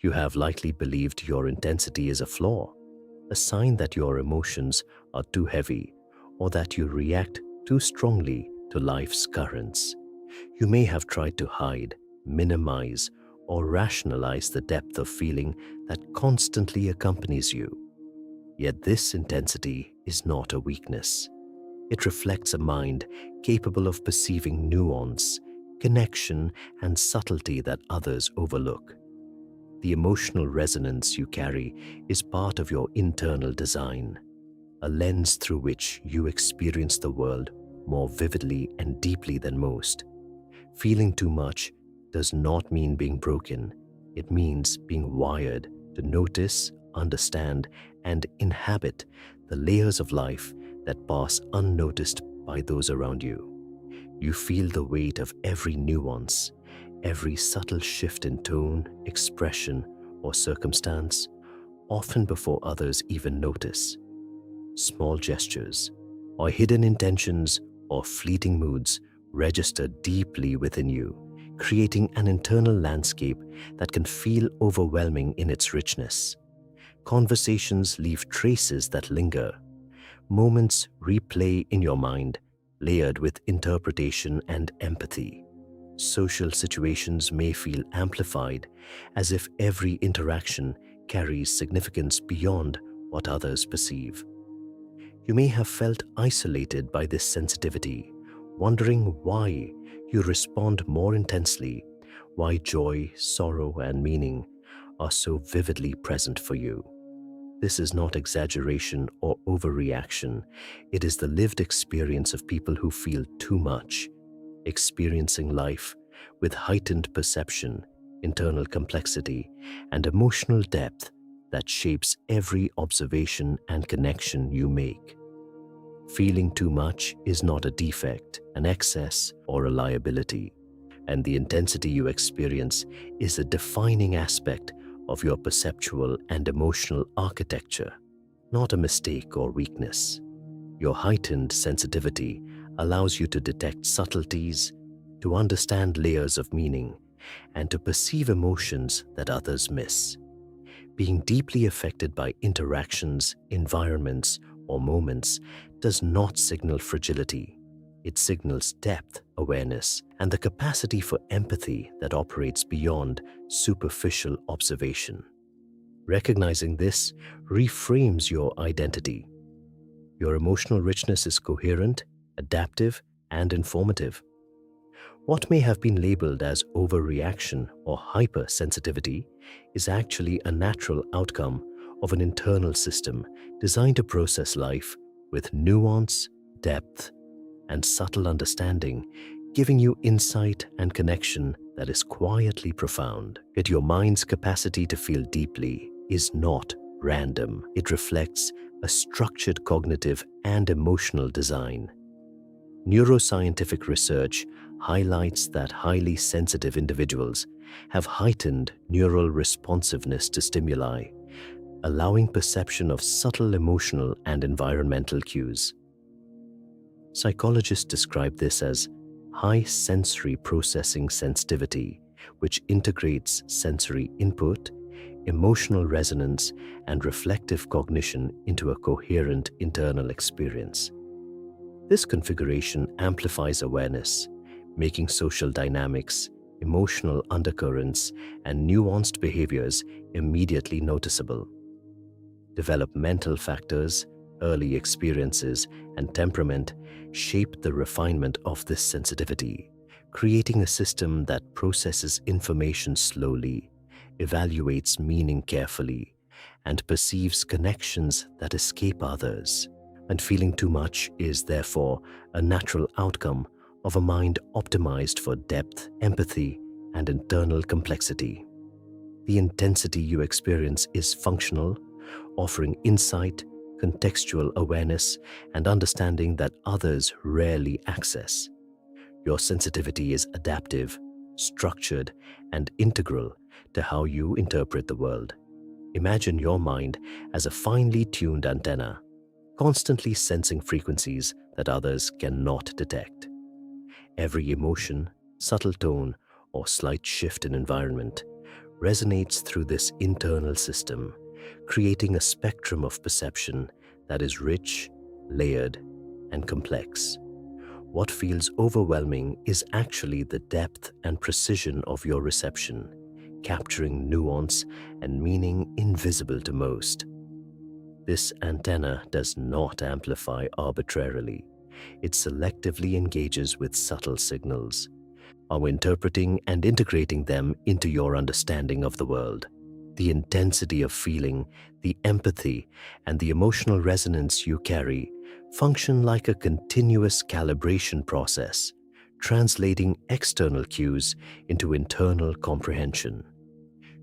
You have likely believed your intensity is a flaw, a sign that your emotions are too heavy or that you react too strongly to life's currents. You may have tried to hide, minimize, or rationalize the depth of feeling that constantly accompanies you. Yet this intensity is not a weakness. It reflects a mind capable of perceiving nuance, connection, and subtlety that others overlook. The emotional resonance you carry is part of your internal design, a lens through which you experience the world more vividly and deeply than most. Feeling too much does not mean being broken. It means being wired to notice, understand, and inhabit the layers of life that pass unnoticed by those around you. You feel the weight of every nuance, every subtle shift in tone, expression, or circumstance, often before others even notice. Small gestures, or hidden intentions, or fleeting moods register deeply within you, creating an internal landscape that can feel overwhelming in its richness. Conversations leave traces that linger. Moments replay in your mind, layered with interpretation and empathy. Social situations may feel amplified, as if every interaction carries significance beyond what others perceive. You may have felt isolated by this sensitivity, wondering why you respond more intensely, why joy, sorrow, and meaning are so vividly present for you. This is not exaggeration or overreaction. It is the lived experience of people who feel too much, experiencing life with heightened perception, internal complexity, and emotional depth that shapes every observation and connection you make. Feeling too much is not a defect, an excess, or a liability, and the intensity you experience is a defining aspect of your perceptual and emotional architecture, not a mistake or weakness. Your heightened sensitivity allows you to detect subtleties, to understand layers of meaning, and to perceive emotions that others miss. Being deeply affected by interactions, environments, or moments does not signal fragility. It signals depth, awareness, and the capacity for empathy that operates beyond superficial observation. Recognizing this reframes your identity. Your emotional richness is coherent, adaptive, and informative. What may have been labeled as overreaction or hypersensitivity is actually a natural outcome of an internal system designed to process life with nuance, depth, and subtle understanding, giving you insight and connection that is quietly profound. Yet your mind's capacity to feel deeply is not random. It reflects a structured cognitive and emotional design. Neuroscientific research highlights that highly sensitive individuals have heightened neural responsiveness to stimuli, allowing perception of subtle emotional and environmental cues. Psychologists describe this as high sensory processing sensitivity, which integrates sensory input, emotional resonance, and reflective cognition into a coherent internal experience. This configuration amplifies awareness, making social dynamics, emotional undercurrents, and nuanced behaviors immediately noticeable. Developmental factors, early experiences, and temperament shape the refinement of this sensitivity, creating a system that processes information slowly, evaluates meaning carefully, and perceives connections that escape others. And feeling too much is therefore a natural outcome of a mind optimized for depth, empathy, and internal complexity. The intensity you experience is functional, offering insight, contextual awareness, and understanding that others rarely access. Your sensitivity is adaptive, structured, and integral to how you interpret the world. Imagine your mind as a finely tuned antenna, constantly sensing frequencies that others cannot detect. Every emotion, subtle tone, or slight shift in environment resonates through this internal system, creating a spectrum of perception that is rich, layered, and complex. What feels overwhelming is actually the depth and precision of your reception, capturing nuance and meaning invisible to most. This antenna does not amplify arbitrarily. It selectively engages with subtle signals, interpreting and integrating them into your understanding of the world. The intensity of feeling, the empathy, and the emotional resonance you carry function like a continuous calibration process, translating external cues into internal comprehension.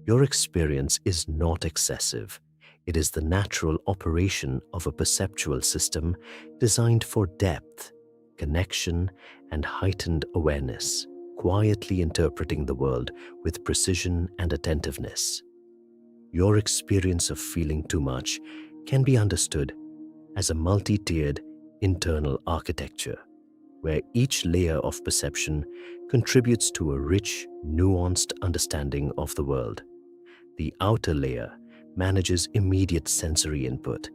Your experience is not excessive. It is the natural operation of a perceptual system designed for depth, connection, and heightened awareness, quietly interpreting the world with precision and attentiveness. Your experience of feeling too much can be understood as a multi-tiered internal architecture, where each layer of perception contributes to a rich, nuanced understanding of the world. The outer layer manages immediate sensory input,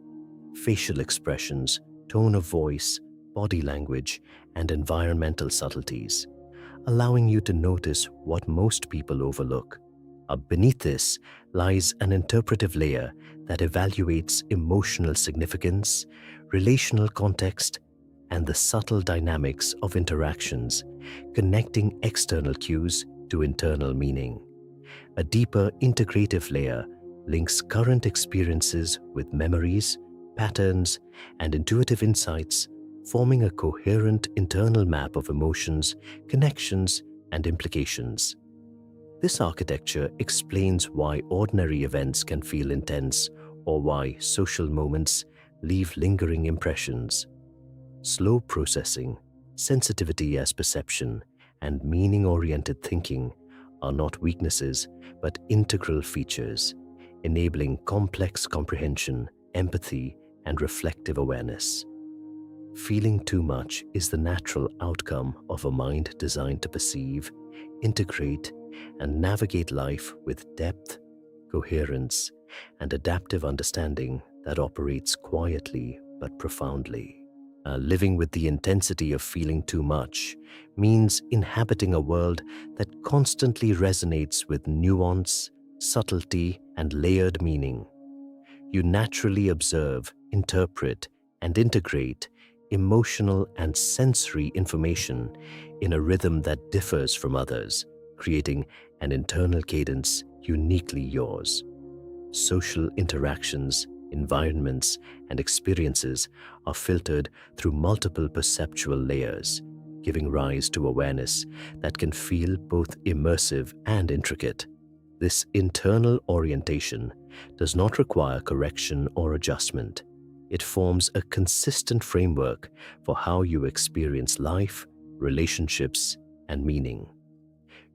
facial expressions, tone of voice, body language, and environmental subtleties, allowing you to notice what most people overlook. Beneath this lies an interpretive layer that evaluates emotional significance, relational context, and the subtle dynamics of interactions, connecting external cues to internal meaning. A deeper integrative layer links current experiences with memories, patterns, and intuitive insights, forming a coherent internal map of emotions, connections, and implications. This architecture explains why ordinary events can feel intense or why social moments leave lingering impressions. Slow processing, sensitivity as perception, and meaning-oriented thinking are not weaknesses but integral features, enabling complex comprehension, empathy, and reflective awareness. Feeling too much is the natural outcome of a mind designed to perceive, integrate, and navigate life with depth, coherence, and adaptive understanding that operates quietly but profoundly. Living with the intensity of feeling too much means inhabiting a world that constantly resonates with nuance, subtlety, and layered meaning. You naturally observe, interpret, and integrate emotional and sensory information in a rhythm that differs from others, creating an internal cadence uniquely yours. Social interactions, environments, and experiences are filtered through multiple perceptual layers, giving rise to awareness that can feel both immersive and intricate. This internal orientation does not require correction or adjustment. It forms a consistent framework for how you experience life, relationships, and meaning.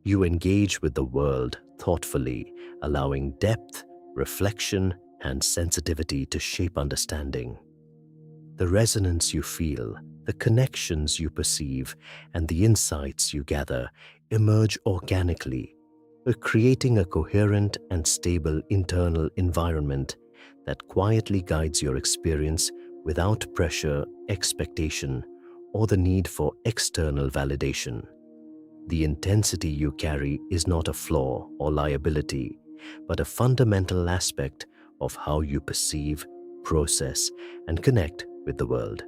You engage with the world thoughtfully, allowing depth, reflection, and sensitivity to shape understanding. The resonance you feel, the connections you perceive, and the insights you gather emerge organically, creating a coherent and stable internal environment that quietly guides your experience without pressure, expectation, or the need for external validation. The intensity you carry is not a flaw or liability, but a fundamental aspect of how you perceive, process, and connect with the world.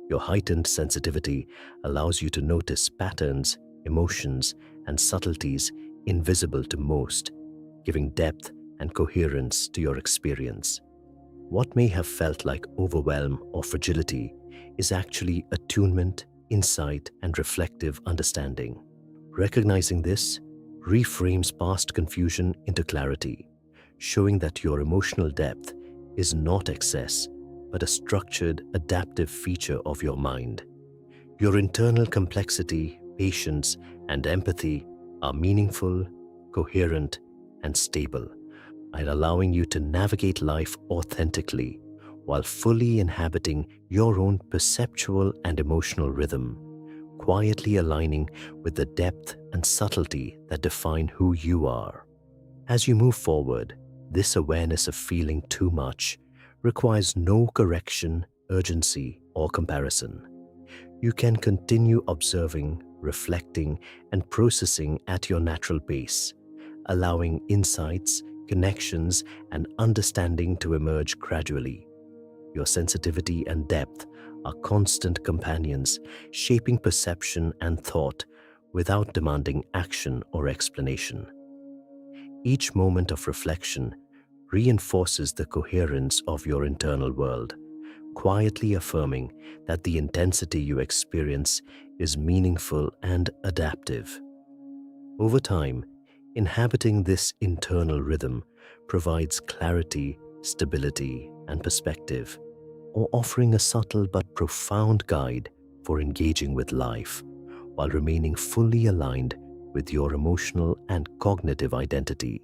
Your heightened sensitivity allows you to notice patterns, emotions, and subtleties invisible to most, giving depth and coherence to your experience. What may have felt like overwhelm or fragility is actually attunement, insight, and reflective understanding. Recognizing this reframes past confusion into clarity, showing that your emotional depth is not excess, but a structured, adaptive feature of your mind. Your internal complexity, patience, and empathy are meaningful, coherent, and stable, and allowing you to navigate life authentically while fully inhabiting your own perceptual and emotional rhythm, quietly aligning with the depth and subtlety that define who you are. As you move forward, this awareness of feeling too much requires no correction, urgency, or comparison. You can continue observing, reflecting, and processing at your natural pace, allowing insights, connections, and understanding to emerge gradually. Your sensitivity and depth are constant companions, shaping perception and thought without demanding action or explanation. Each moment of reflection reinforces the coherence of your internal world, quietly affirming that the intensity you experience is meaningful and adaptive. Over time, inhabiting this internal rhythm provides clarity, stability, and perspective, or offering a subtle but profound guide for engaging with life while remaining fully aligned with your emotional and cognitive identity.